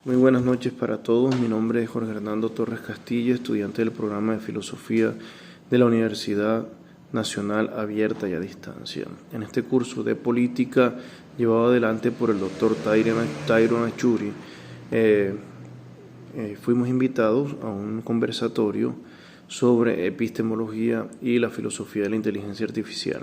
Muy buenas noches para todos. Mi nombre es Jorge Hernando Torres Castillo, estudiante del programa de Filosofía de la Universidad Nacional Abierta y a Distancia. En este curso de política llevado adelante por el doctor Tyron Achuri, fuimos invitados a un conversatorio sobre epistemología y la filosofía de la inteligencia artificial.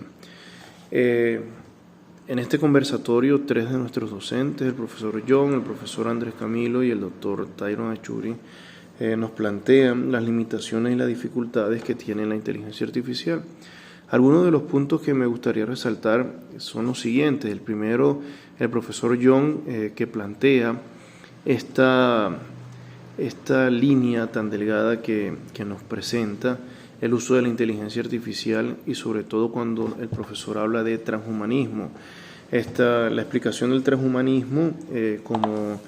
En este conversatorio, tres de nuestros docentes, el profesor John, el profesor Andrés Camilo y el doctor Tyron Achuri, nos plantean las limitaciones y las dificultades que tiene la inteligencia artificial. Algunos de los puntos que me gustaría resaltar son los siguientes. El primero, el profesor John, que plantea esta línea tan delgada que nos presenta el uso de la inteligencia artificial y sobre todo cuando el profesor habla de transhumanismo. La explicación del transhumanismo como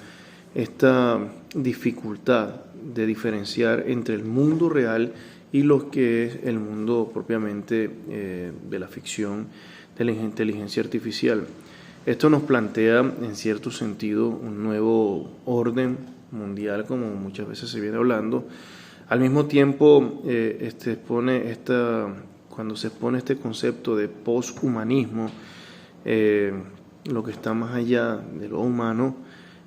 esta dificultad de diferenciar entre el mundo real y lo que es el mundo propiamente de la ficción de la inteligencia artificial. Esto nos plantea en cierto sentido un nuevo orden mundial, como muchas veces se viene hablando. Al mismo tiempo, cuando se expone este concepto de poshumanismo, lo que está más allá de lo humano,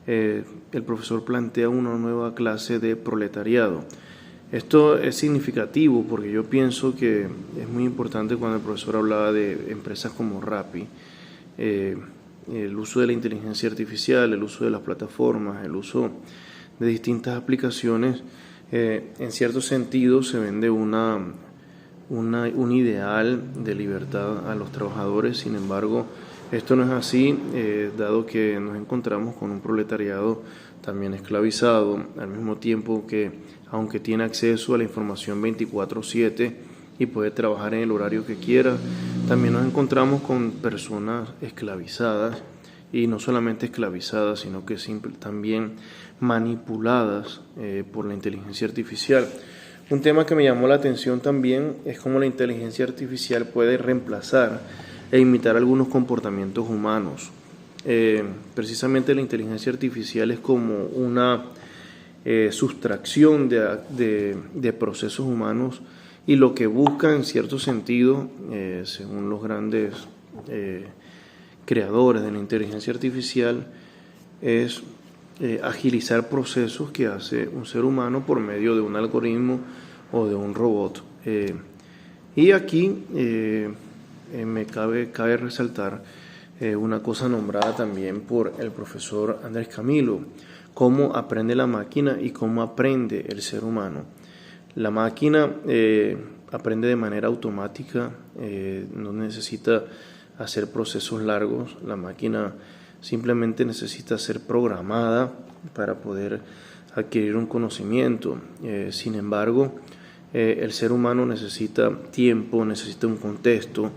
el profesor plantea una nueva clase de proletariado. Esto es significativo porque yo pienso que es muy importante cuando el profesor hablaba de empresas como Rappi, el uso de la inteligencia artificial, el uso de las plataformas, el uso de distintas aplicaciones. En cierto sentido se vende un ideal de libertad a los trabajadores. Sin embargo, esto no es así, dado que nos encontramos con un proletariado también esclavizado, al mismo tiempo que, aunque tiene acceso a la información 24/7 y puede trabajar en el horario que quiera, también nos encontramos con personas esclavizadas, y no solamente esclavizadas, sino que también manipuladas por la inteligencia artificial. Un tema que me llamó la atención también es cómo la inteligencia artificial puede reemplazar e imitar algunos comportamientos humanos. Precisamente la inteligencia artificial es como una sustracción de procesos humanos, y lo que busca en cierto sentido, según los grandes creadores de la inteligencia artificial, es agilizar procesos que hace un ser humano por medio de un algoritmo o de un robot. Y aquí me cabe resaltar una cosa nombrada también por el profesor Andrés Camilo: cómo aprende la máquina y cómo aprende el ser humano. La máquina aprende de manera automática, no necesita hacer procesos largos. La máquina simplemente necesita ser programada para poder adquirir un conocimiento. Sin embargo, el ser humano necesita tiempo, necesita un contexto.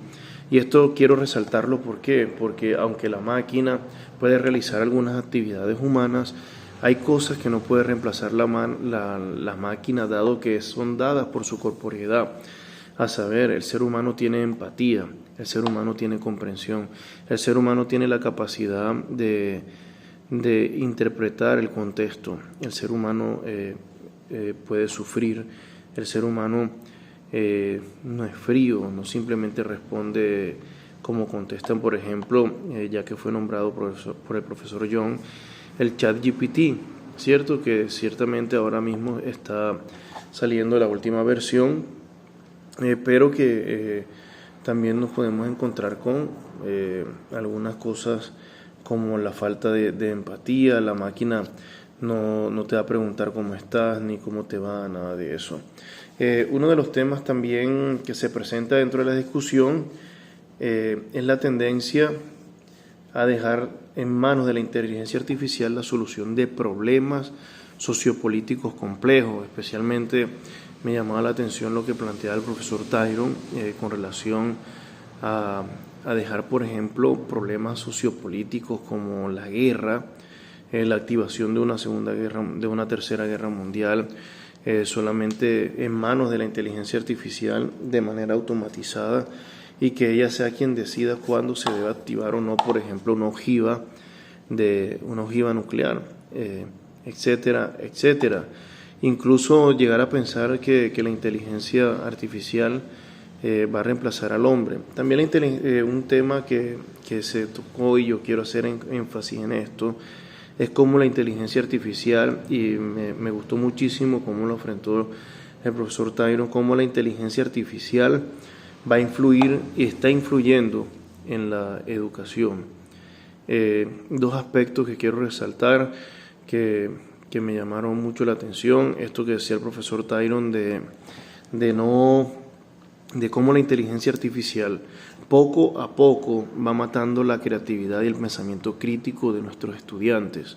Y esto quiero resaltarlo, ¿por qué? Porque aunque la máquina puede realizar algunas actividades humanas, hay cosas que no puede reemplazar la máquina, dado que son dadas por su corporeidad. A saber, el ser humano tiene empatía, el ser humano tiene comprensión, el ser humano tiene la capacidad de interpretar el contexto, el ser humano puede sufrir, el ser humano no es frío, no simplemente responde como contestan, por ejemplo, ya que fue nombrado por el profesor John, el ChatGPT, ¿cierto? Que ciertamente ahora mismo está saliendo la última versión, pero que también nos podemos encontrar con algunas cosas como la falta de empatía. La máquina no te va a preguntar cómo estás ni cómo te va, nada de eso. Uno de los temas también que se presenta dentro de la discusión es la tendencia a dejar en manos de la inteligencia artificial la solución de problemas sociopolíticos complejos. Especialmente me llamaba la atención lo que planteaba el profesor Tyron con relación a dejar, por ejemplo, problemas sociopolíticos como la guerra, la activación de una tercera guerra mundial, solamente en manos de la inteligencia artificial de manera automatizada, y que ella sea quien decida cuándo se debe activar o no, por ejemplo, una ojiva nuclear. etcétera, etcétera. Incluso llegar a pensar que la inteligencia artificial va a reemplazar al hombre. También un tema que se tocó, y yo quiero hacer énfasis en esto, es cómo la inteligencia artificial, y me gustó muchísimo cómo lo enfrentó el profesor Tyron, cómo la inteligencia artificial va a influir y está influyendo en la educación. Dos aspectos que quiero resaltar que me llamaron mucho la atención: esto que decía el profesor Tyron de cómo la inteligencia artificial poco a poco va matando la creatividad y el pensamiento crítico de nuestros estudiantes.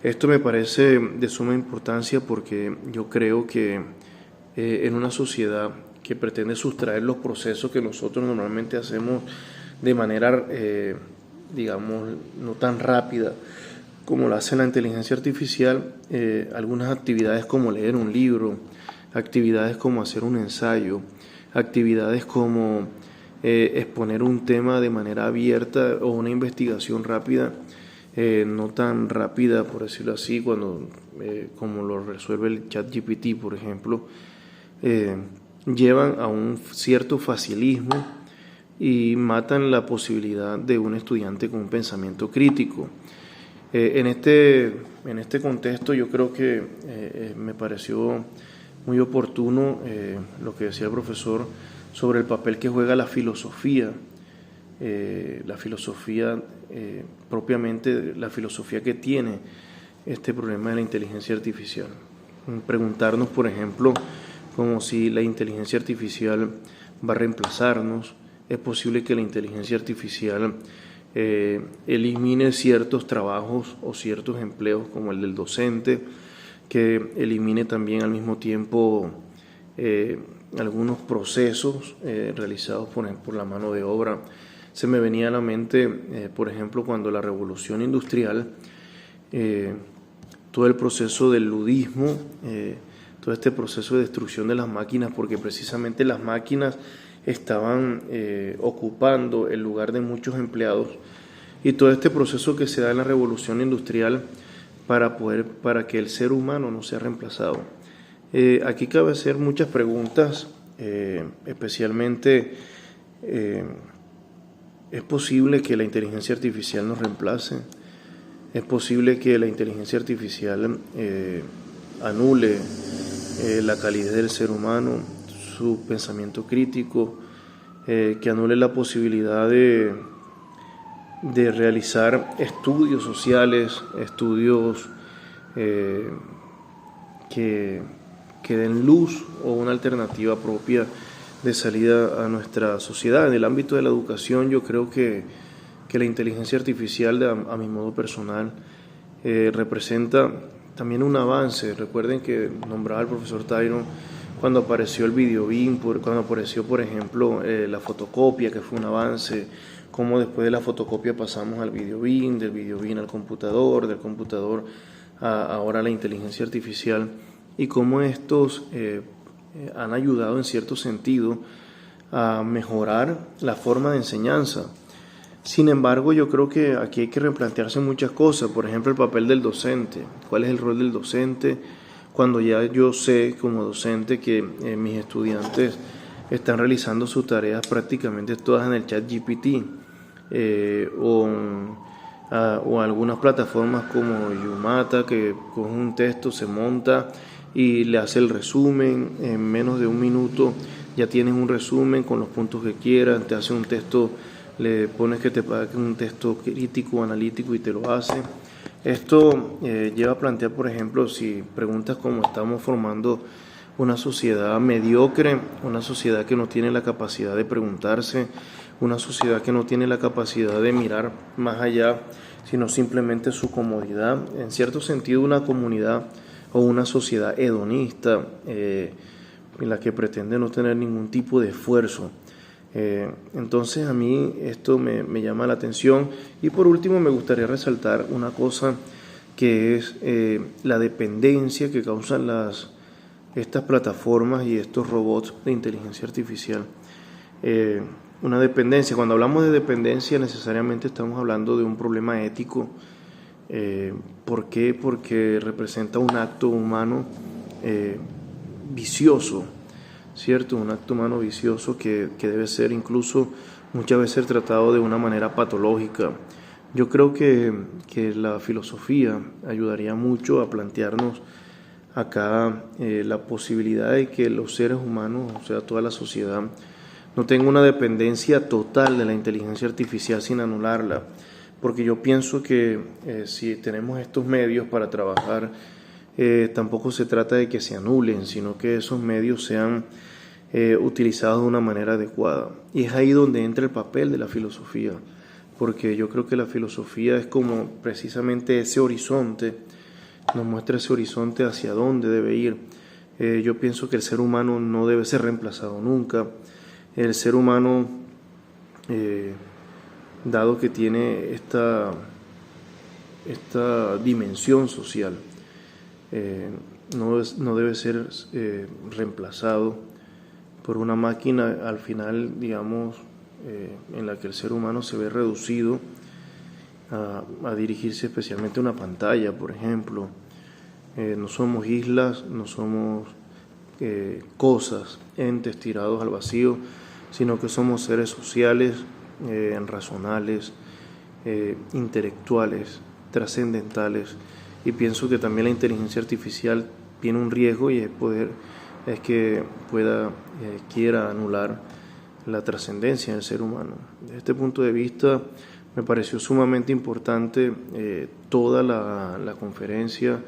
Esto me parece de suma importancia porque yo creo que en una sociedad que pretende sustraer los procesos que nosotros normalmente hacemos de manera, digamos, no tan rápida como lo hace la inteligencia artificial, algunas actividades como leer un libro, actividades como hacer un ensayo, actividades como exponer un tema de manera abierta o una investigación rápida, no tan rápida, por decirlo así, como lo resuelve el ChatGPT, por ejemplo, llevan a un cierto facilismo y matan la posibilidad de un estudiante con un pensamiento crítico. En este contexto yo creo que me pareció muy oportuno lo que decía el profesor sobre el papel que juega la filosofía propiamente, la filosofía que tiene este problema de la inteligencia artificial. Preguntarnos, por ejemplo, como si la inteligencia artificial va a reemplazarnos. Es posible que la inteligencia artificial elimine ciertos trabajos o ciertos empleos como el del docente, que elimine también al mismo tiempo algunos procesos realizados por la mano de obra. Se me venía a la mente, por ejemplo, cuando la revolución industrial, todo el proceso del ludismo, todo este proceso de destrucción de las máquinas, porque precisamente las máquinas estaban ocupando el lugar de muchos empleados, y todo este proceso que se da en la revolución industrial para que el ser humano no sea reemplazado. Aquí cabe hacer muchas preguntas, especialmente ¿es posible que la inteligencia artificial nos reemplace? ¿Es posible que la inteligencia artificial anule la calidad del ser humano, su pensamiento crítico, que anule la posibilidad de realizar estudios sociales, estudios que den luz o una alternativa propia de salida a nuestra sociedad? En el ámbito de la educación, yo creo que la inteligencia artificial, a mi modo personal, representa también un avance. Recuerden que nombraba el profesor Tyron cuando apareció el videobeam, cuando apareció, por ejemplo, la fotocopia, que fue un avance, cómo después de la fotocopia pasamos al videobeam, del videobeam al computador, del computador ahora a la inteligencia artificial, y cómo estos han ayudado en cierto sentido a mejorar la forma de enseñanza. Sin embargo, yo creo que aquí hay que replantearse muchas cosas. Por ejemplo, el papel del docente. ¿Cuál es el rol del docente? Cuando ya yo sé como docente que mis estudiantes están realizando sus tareas prácticamente todas en el ChatGPT o algunas plataformas como Yumata, que con un texto se monta y le hace el resumen en menos de un minuto. Ya tienes un resumen con los puntos que quieras, te hace un texto, le pones que te pague un texto crítico, analítico, y te lo hace. Esto lleva a plantear, por ejemplo, si preguntas cómo estamos formando una sociedad mediocre, una sociedad que no tiene la capacidad de preguntarse, una sociedad que no tiene la capacidad de mirar más allá, sino simplemente su comodidad. En cierto sentido, una comunidad o una sociedad hedonista en la que pretende no tener ningún tipo de esfuerzo. Entonces a mí esto me llama la atención. Y por último me gustaría resaltar una cosa, que es la dependencia que causan estas plataformas y estos robots de inteligencia artificial. Una dependencia, cuando hablamos de dependencia necesariamente estamos hablando de un problema ético ¿Por qué? Porque representa un acto humano vicioso, ¿cierto? Un acto humano vicioso que debe ser incluso muchas veces tratado de una manera patológica. Yo creo que la filosofía ayudaría mucho a plantearnos acá la posibilidad de que los seres humanos, o sea, toda la sociedad, no tenga una dependencia total de la inteligencia artificial sin anularla, porque yo pienso que si tenemos estos medios para trabajar, tampoco se trata de que se anulen, sino que esos medios sean utilizados de una manera adecuada. Y es ahí donde entra el papel de la filosofía, porque yo creo que la filosofía es como precisamente ese horizonte, nos muestra ese horizonte hacia dónde debe ir. Yo pienso que el ser humano no debe ser reemplazado nunca. El ser humano, dado que tiene esta dimensión social, no debe ser reemplazado por una máquina al final, digamos, en la que el ser humano se ve reducido a dirigirse especialmente a una pantalla, por ejemplo. No somos islas, no somos cosas, entes tirados al vacío, sino que somos seres sociales, razonales, intelectuales, trascendentales. Y pienso que también la inteligencia artificial tiene un riesgo, y es que quiera anular la trascendencia del ser humano. Desde este punto de vista me pareció sumamente importante toda la conferencia,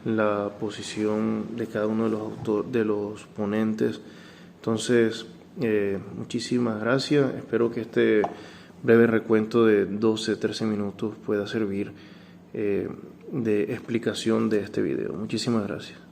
la posición de cada uno de los ponentes. Entonces, muchísimas gracias. Espero que este breve recuento de 12-13 minutos pueda servir de explicación de este video. Muchísimas gracias.